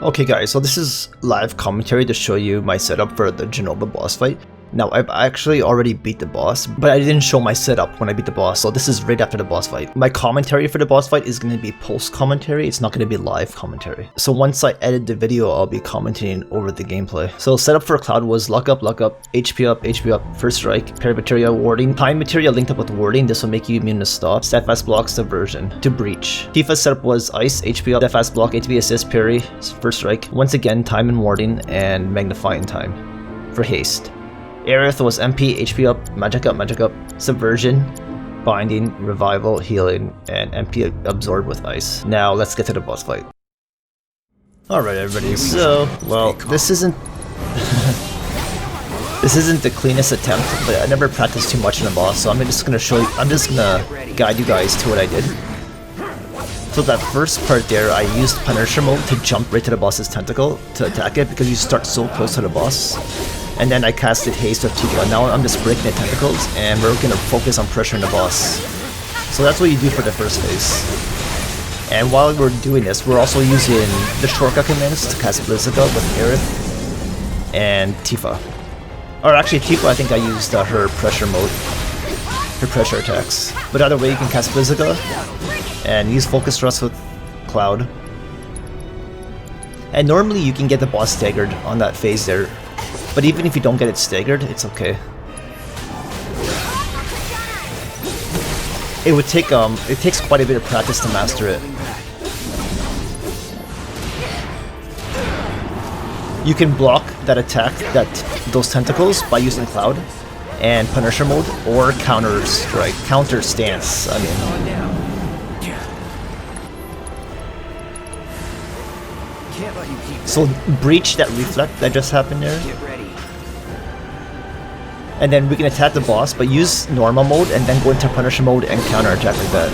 Okay guys, so this is live commentary to show you my setup for the Jenova boss fight. Now I've actually already beat the boss, but I didn't show my setup when I beat the boss, so this is right after the boss fight. My commentary for the boss fight is going to be post commentary, it's not going to be live commentary. So once I edit the video, I'll be commenting over the gameplay. So setup for Cloud was luck up, HP up, first strike, parry materia, warding, time materia linked up with warding, this will make you immune to stop, steadfast block, subversion, to breach. Tifa's setup was ice, HP up, steadfast block, HP assist, parry, first strike, once again time and warding, and magnifying time for haste. Aerith was MP, HP up, magic up, subversion, binding, revival, healing, and MP absorb with ice. Now let's get to the boss fight. Alright everybody, so, well, this isn't this isn't the cleanest attempt, but I never practiced too much in the boss, so I'm just gonna guide you guys to what I did. So that first part there, I used Punisher mode to jump right to the boss's tentacle to attack it because you start so close to the boss. And then I casted Haste with Tifa. Now I'm just breaking the tentacles and we're gonna focus on pressuring the boss. So that's what you do for the first phase. And while we're doing this, we're also using the shortcut commands to cast Blizzica with Aerith and Tifa. Or actually Tifa, I think I used her pressure mode, her pressure attacks. But either way, you can cast Blizzica and use Focus Thrust with Cloud. And normally you can get the boss staggered on that phase there. But even if you don't get it staggered, it's okay. It takes quite a bit of practice to master it. You can block that attack, those tentacles by using Cloud and Punisher mode or counter stance. I mean. So breach that reflect that just happened there. And then we can attack the boss, but use normal mode and then go into Punisher mode and counter attack like that.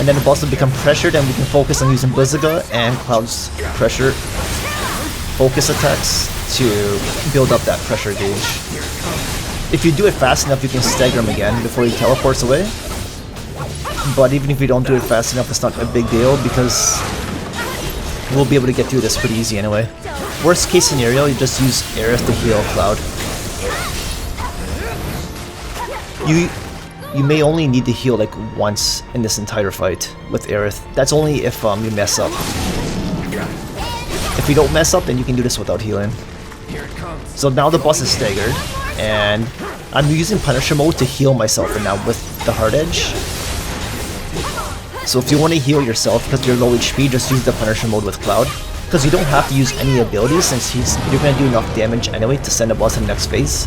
And then the boss will become pressured and we can focus on using Blizzica and Cloud's pressure focus attacks to build up that pressure gauge. If you do it fast enough, you can stagger him again before he teleports away. But even if you don't do it fast enough, it's not a big deal because we'll be able to get through this pretty easy anyway. Worst case scenario, you just use Aerith to heal Cloud. You may only need to heal like once in this entire fight with Aerith. That's only if you mess up. If you don't mess up, then you can do this without healing. So now the boss is staggered, and I'm using Punisher mode to heal myself and now with the hard edge. So if you want to heal yourself because you're low HP, just use the Punisher mode with Cloud. Because you don't have to use any abilities since you're going to do enough damage anyway to send the boss to the next phase.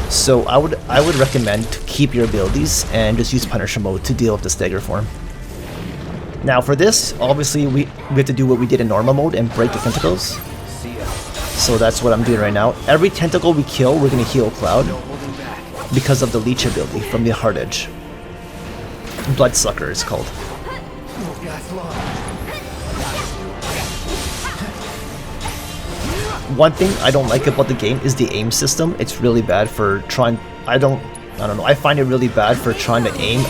So I would recommend to keep your abilities and just use Punisher mode to deal with the stagger form. Now for this, obviously we have to do what we did in normal mode and break the tentacles. So that's what I'm doing right now. Every tentacle we kill, we're going to heal Cloud because of the leech ability from the hard edge. Bloodsucker is called. One thing I don't like about the game is the aim system. It's really bad for trying. I don't know. I find it really bad for trying to aim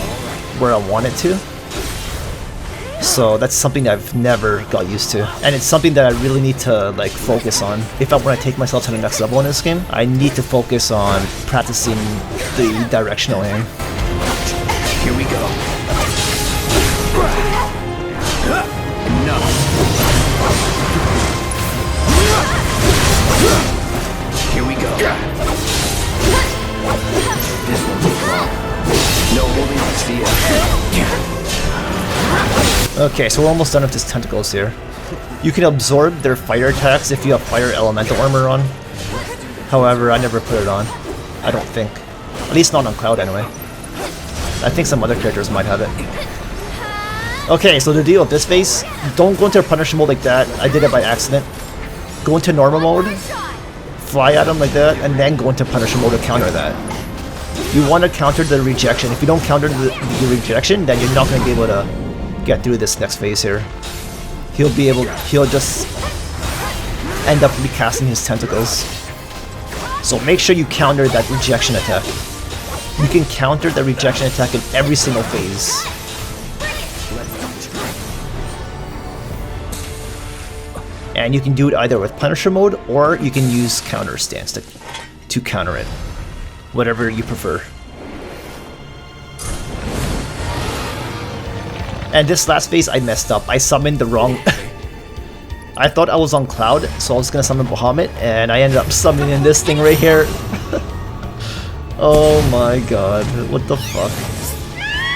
where I want it to. So that's something I've never got used to, and it's something that I really need to like focus on. If I want to take myself to the next level in this game, I need to focus on practicing the directional aim. Here we go. Here we go. This won't take long. No holding on, see ya. Okay, so we're almost done with his tentacles here. You can absorb their fire attacks if you have fire elemental armor on. However, I never put it on. I don't think. At least not on Cloud anyway. I think some other characters might have it. Okay, so the deal with this phase, don't go into a Punisher mode like that. I did it by accident. Go into normal mode, fly at him like that, and then go into Punisher mode to counter that. You want to counter the rejection. If you don't counter the rejection, then you're not going to be able to get through this next phase here. He'll just end up recasting his tentacles. So make sure you counter that rejection attack. You can counter the rejection attack in every single phase. And you can do it either with Punisher mode, or you can use counter stance to counter it. Whatever you prefer. And this last phase I messed up. I summoned the wrong... I thought I was on Cloud, so I was gonna summon Bahamut, and I ended up summoning this thing right here. Oh my god, what the fuck?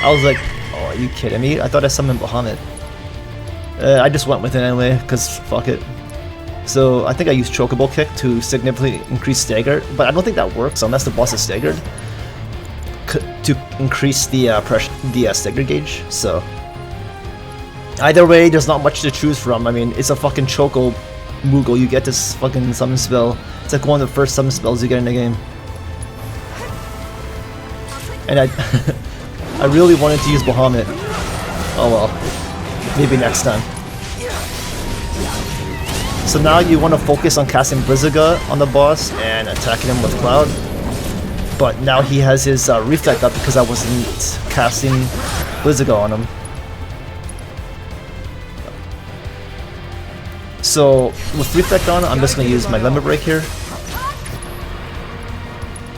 I was like, oh, are you kidding me? I thought I summoned Bahamut. I just went with it anyway, because fuck it. So I think I used Chocobo Kick to significantly increase stagger, but I don't think that works unless the boss is staggered. To increase the stagger gauge, so... Either way, there's not much to choose from. I mean, it's a fucking Choco Moogle. You get this fucking summon spell. It's like one of the first summon spells you get in the game. And I really wanted to use Bahamut. Oh well. Maybe next time. So now you want to focus on casting Blizzaga on the boss and attacking him with Cloud. But now he has his Reflect up because I wasn't casting Blizzaga on him. So with Reflect on, I'm just going to use my Limit Break here.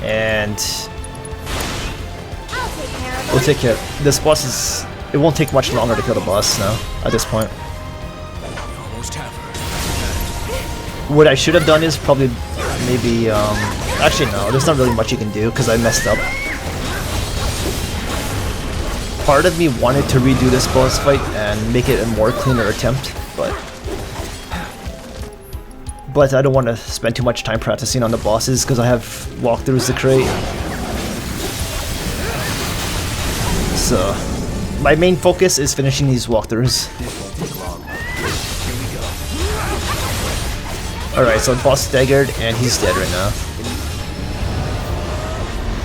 And we'll take care. This boss is... It won't take much longer to kill the boss now, at this point. What I should have done is probably maybe... actually no, there's not really much you can do because I messed up. Part of me wanted to redo this boss fight and make it a more cleaner attempt, but I don't want to spend too much time practicing on the bosses because I have walkthroughs to create. So, my main focus is finishing these walkthroughs. Alright, so boss staggered and he's dead right now.